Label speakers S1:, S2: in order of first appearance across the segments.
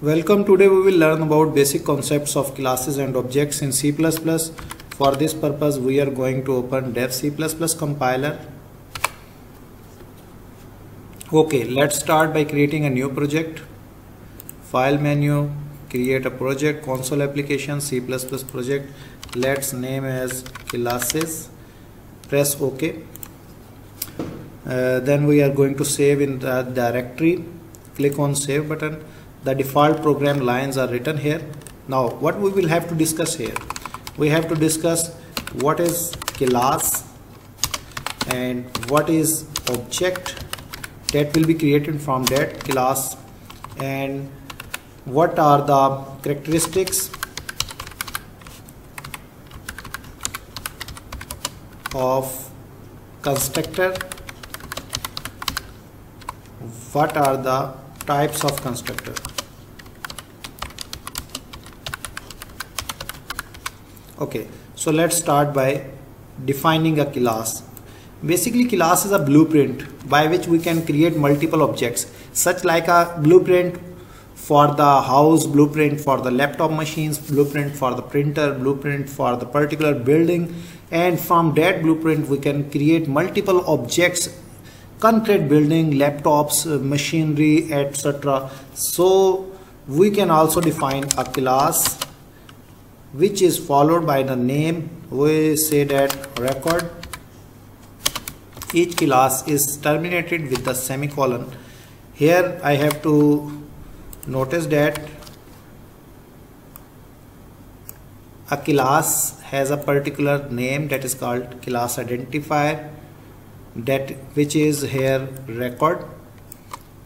S1: Welcome. Today we will learn about basic concepts of classes and objects in C++. For this purpose we are going to open dev C++ compiler. Okay, let's start by creating a new project. File menu, create a project, console application, C++ project. Let's name as classes. Press OK. Then we are going to save in the directory. Click on save button. The default program lines are written here. Now what we will have to discuss here, we have to discuss what is class and what is object that will be created from that class, and what are the characteristics of constructor, what are the types of constructor. Okay, so let's start by defining a class. Basically, class is a blueprint by which we can create multiple objects, such like a blueprint for the house, blueprint for the laptop machines, blueprint for the printer, blueprint for the particular building, and from that blueprint we can create multiple objects, concrete building, laptops, machinery, etc. So we can also define a class which is followed by the name. We say that record. Each class is terminated with the semicolon. Here I have to notice that a class has a particular name that is called class identifier, that which is here record.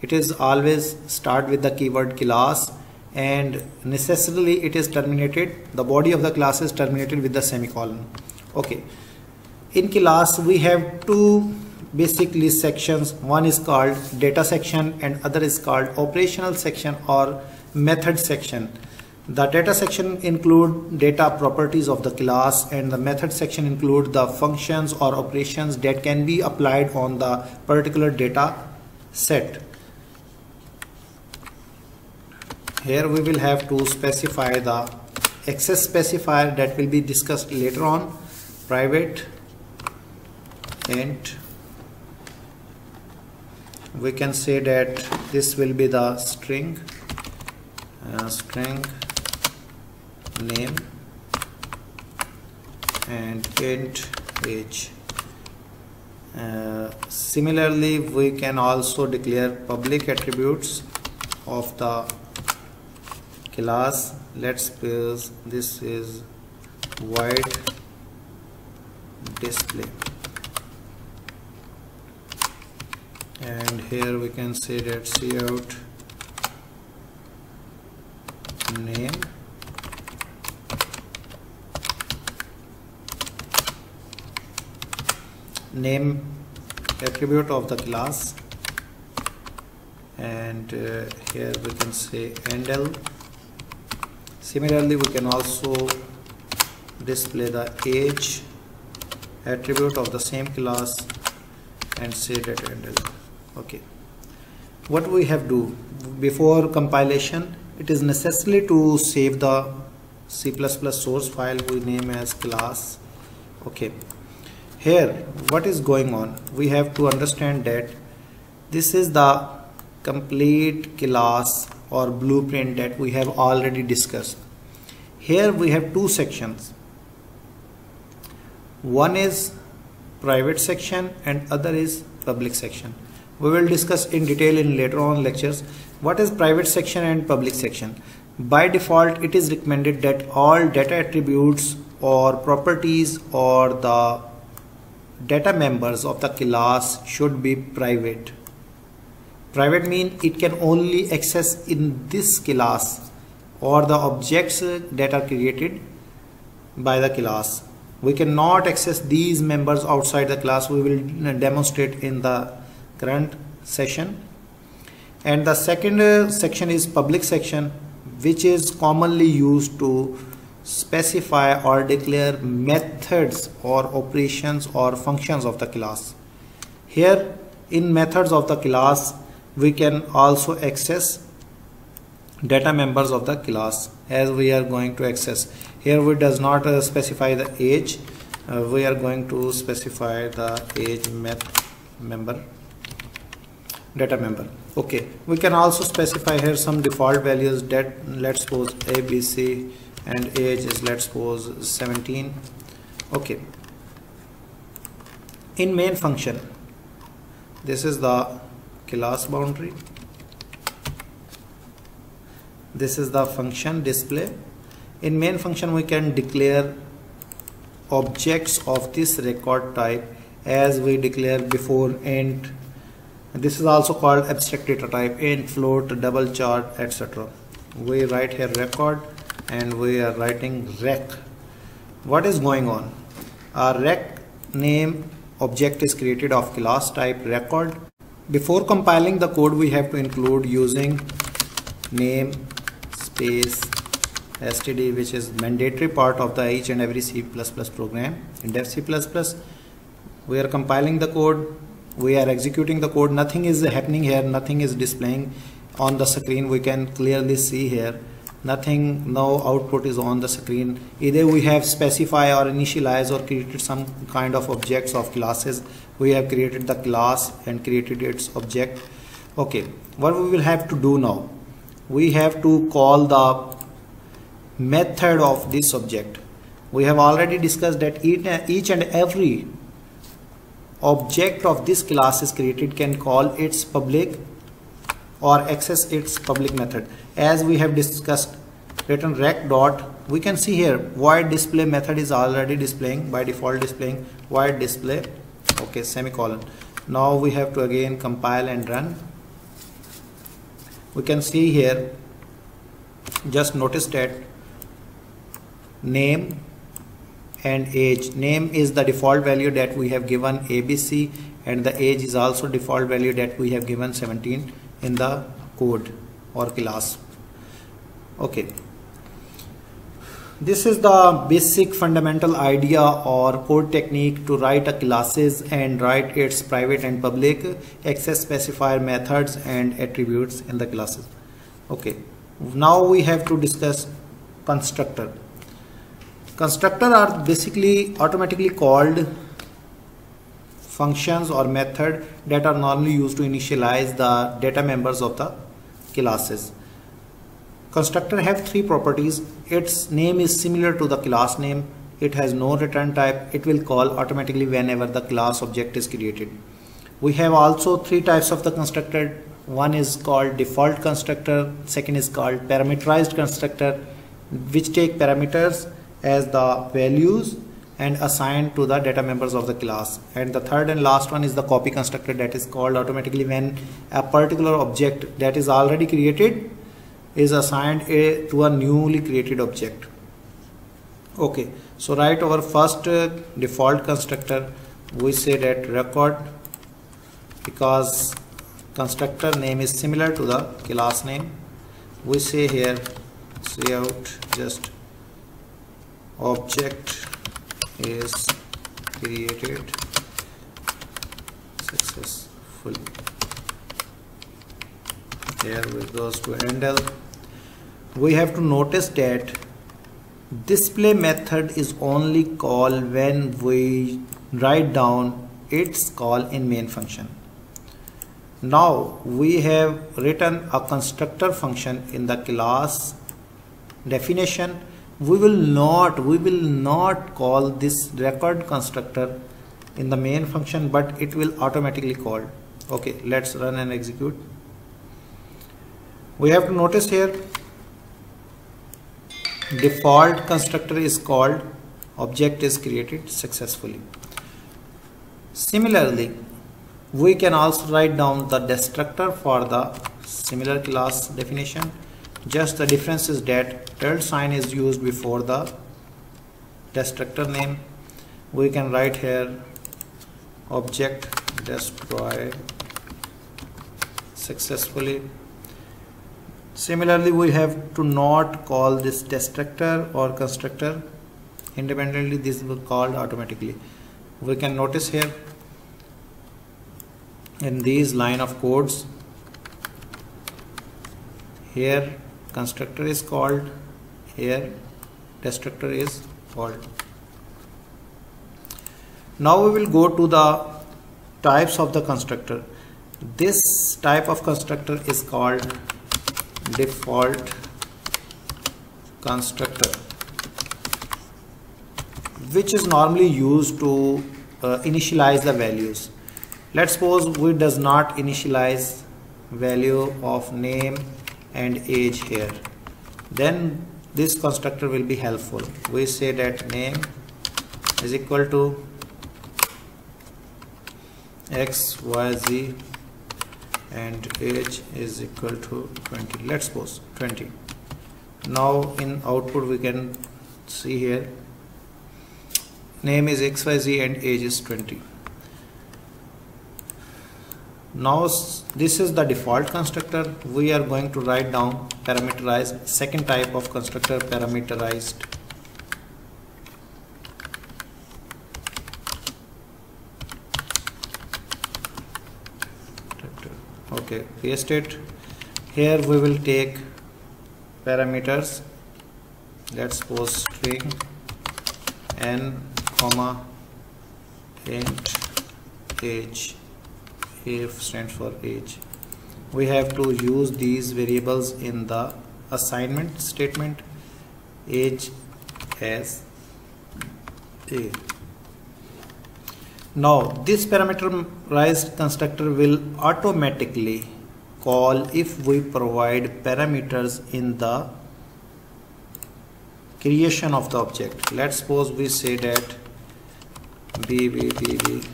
S1: It is always start with the keyword class, and necessarily it is terminated, the body of the class is terminated with the semicolon. Okay, in class we have two basically sections. One is called data section and other is called operational section or method section. The data section include data properties of the class, and the method section include the functions or operations that can be applied on the particular data set. Here we will have to specify the access specifier that will be discussed later on. Private int, we can say that this will be the string name, and int age. Similarly, we can also declare public attributes of the class. Let's suppose this is void display, and here we can say that cout name, name attribute of the class, and here we can say endl. Similarly, we can also display the age attribute of the same class and say that endl. Okay, what we have to do before compilation, it is necessary to save the C++ source file we name as class. Okay, here what is going on, we have to understand that this is the complete class or blueprint that we have already discussed. Here we have two sections. One is private section and other is public section. We will discuss in detail in later on lectures what is private section and public section. By default, it is recommended that all data attributes or properties or the data members of the class should be private. Private means it can only access in this class or the objects that are created by the class. We cannot access these members outside the class. We will demonstrate in the current session. And the second section is public section, which is commonly used to specify or declare methods or operations or functions of the class. Here in methods of the class we can also access data members of the class as we are going to access. Here we does not specify the age. We are going to specify the age member, data member. Okay, we can also specify here some default values that, let's suppose ABC, and age is, let's suppose 17. Okay, in main function, this is the class boundary, this is the function display. In main function we can declare objects of this record type as we declared before, int. This is also called abstract data type, int, float, double chart, etc. We write here record and we are writing rec. What is going on? Our rec name object is created of class type record. Before compiling the code we have to include using name space std, which is mandatory part of the each and every C++ program. In Def C++ we are compiling the code, we are executing the code, nothing is happening here, nothing is displaying on the screen. We can clearly see here nothing, no output is on the screen. Either we have specified or initialized or created some kind of objects of classes. We have created the class and created its object. Okay, what we will have to do now, we have to call the method of this object. We have already discussed that each and every object of this class is created can call its public or access its public method. As we have discussed, written rec dot, we can see here void display method is already displaying, by default displaying void display, okay, semicolon. Now we have to again compile and run. We can see here, just notice that name and age. Name is the default value that we have given ABC, and the age is also default value that we have given 17 in the code or class. Okay, this is the basic fundamental idea or code technique to write a classes and write its private and public access specifier methods and attributes in the classes. Okay, now we have to discuss constructor. Constructor are basically automatically called functions or method that are normally used to initialize the data members of the classes. Constructor have three properties. Its name is similar to the class name. It has no return type. It will call automatically whenever the class object is created. We have also three types of the constructor. One is called default constructor. Second is called parameterized constructor, which take parameters as the values and assigned to the data members of the class. And the third and last one is the copy constructor, that is called automatically when a particular object that is already created is assigned to a newly created object. Okay, so write our first default constructor. We say that record, because constructor name is similar to the class name. We say here cout just object is created successfully. Here we goes to handle. We have to notice that display method is only called when we write down its call in main function. Now we have written a constructor function in the class definition. We will not call this record constructor in the main function, but it will automatically call. Okay, let's run and execute. We have to notice here default constructor is called, object is created successfully. Similarly, we can also write down the destructor for the similar class definition. Just the difference is that tilde sign is used before the destructor name. We can write here object destroy successfully. Similarly, we have to not call this destructor or constructor independently. This will be called automatically. We can notice here in these line of codes, here constructor is called, here destructor is called. Now we will go to the types of the constructor. This type of constructor is called default constructor, which is normally used to initialize the values. Let's suppose we does not initialize value of name and age here, then this constructor will be helpful. We say that name is equal to XYZ and age is equal to 20. Let's suppose 20. Now in output we can see here name is XYZ and age is 20. Now this is the default constructor. We are going to write down parameterized, second type of constructor, parameterized. Okay, paste it. Here we will take parameters. Let's suppose string n comma int age. If stands for age. We have to use these variables in the assignment statement. Age as a. Now this parameterized constructor will automatically call if we provide parameters in the creation of the object. Let's suppose we say that BB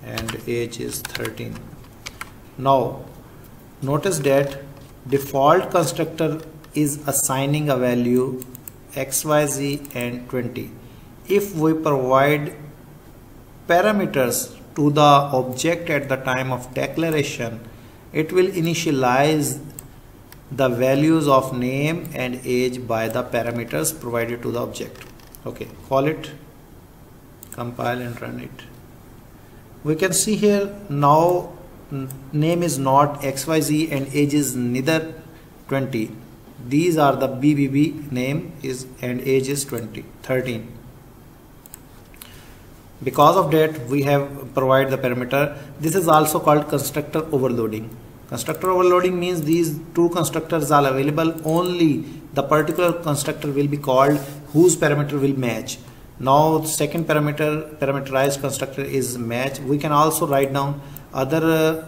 S1: and age is 13. Now notice that default constructor is assigning a value XYZ and 20. If we provide parameters to the object at the time of declaration, it will initialize the values of name and age by the parameters provided to the object. Okay, call it, compile and run it. We can see here now name is not XYZ and age is neither 20. These are the BBB, name is and age is 13. Because of that we have provided the parameter. This is also called constructor overloading. Constructor overloading means these two constructors are available, only the particular constructor will be called whose parameter will match. Now second parameterized constructor is match. We can also write down other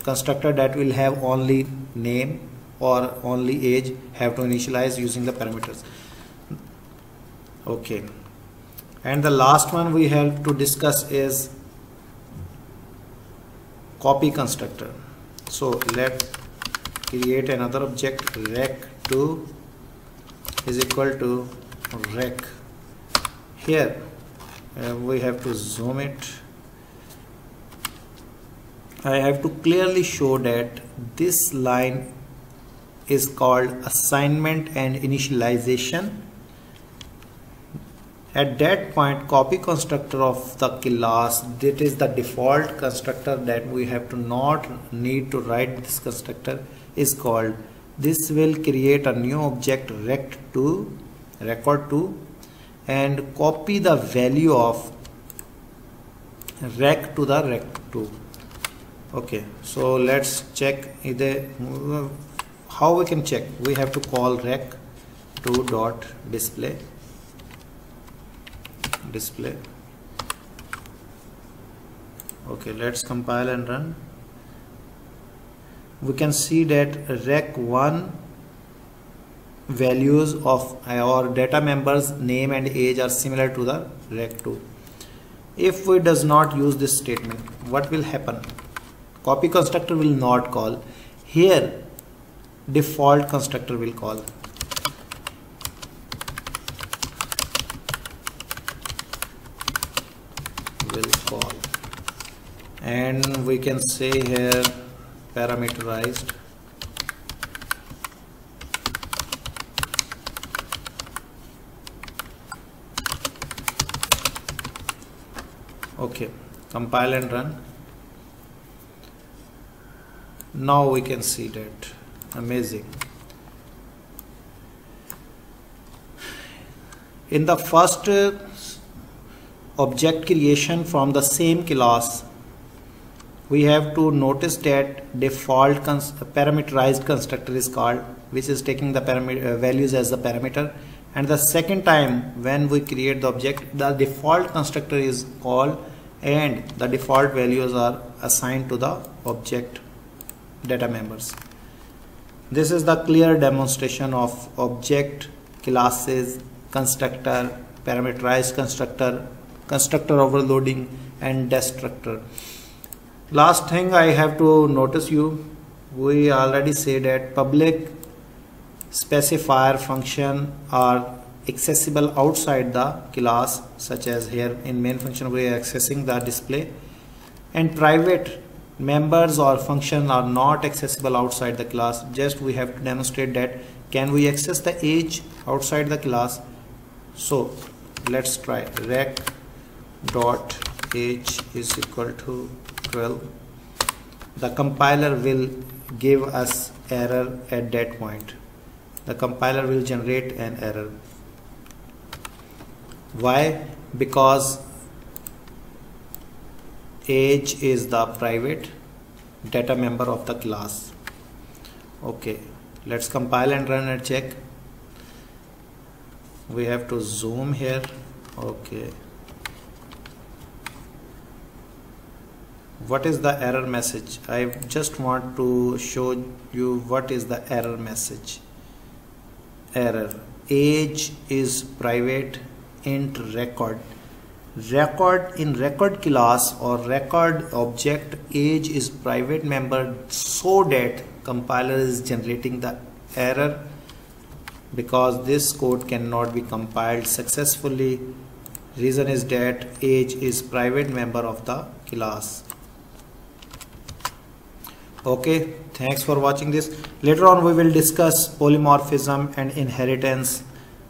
S1: constructor that will have only name or only age, have to initialize using the parameters. Okay, and the last one we have to discuss is copy constructor. So let's create another object, rec2 is equal to rec. Here we have to zoom it. I have to clearly show that this line is called assignment and initialization. At that point, copy constructor of the class, that is the default constructor that we have to not need to write this constructor, is called. This will create a new object rec2, record2, and copy the value of rec to the rec2. Okay, so let's check either how we can check. We have to call rec2 dot display. Okay, let's compile and run. We can see that rec1 values of our data members name and age are similar to the rec2. If we does not use this statement, what will happen? Copy constructor will not call. Here default constructor will call. And we can say here parameterized. Okay, compile and run. Now we can see that. Amazing. In the first object creation from the same class, we have to notice that default parameterized constructor is called, which is taking the values as the parameter, and the second time when we create the object, the default constructor is called and the default values are assigned to the object data members. This is the clear demonstration of object, classes, constructor, parameterized constructor, constructor overloading, and destructor. Last thing I have to notice you, we already say that public specifier function are accessible outside the class, such as here in main function we are accessing the display, and private members or function are not accessible outside the class. Just we have to demonstrate that can we access the age outside the class. So let's try rec dot age is equal to 12. The compiler will give us error at that point. The compiler will generate an error. Why? Because age is the private data member of the class. Okay, let's compile and run and check. We have to zoom here. Okay, what is the error message? I just want to show you what is the error message. Error: age is private int record. Record in record class or record object, age is private member, so that compiler is generating the error because this code cannot be compiled successfully. Reason is that age is private member of the class. Okay, thanks for watching this. Later on we will discuss polymorphism and inheritance,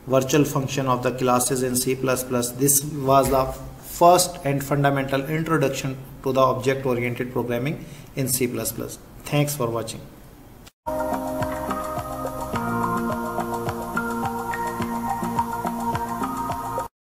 S1: virtual function of the classes in C++. This was the first and fundamental introduction to the object oriented programming in C++. Thanks for watching.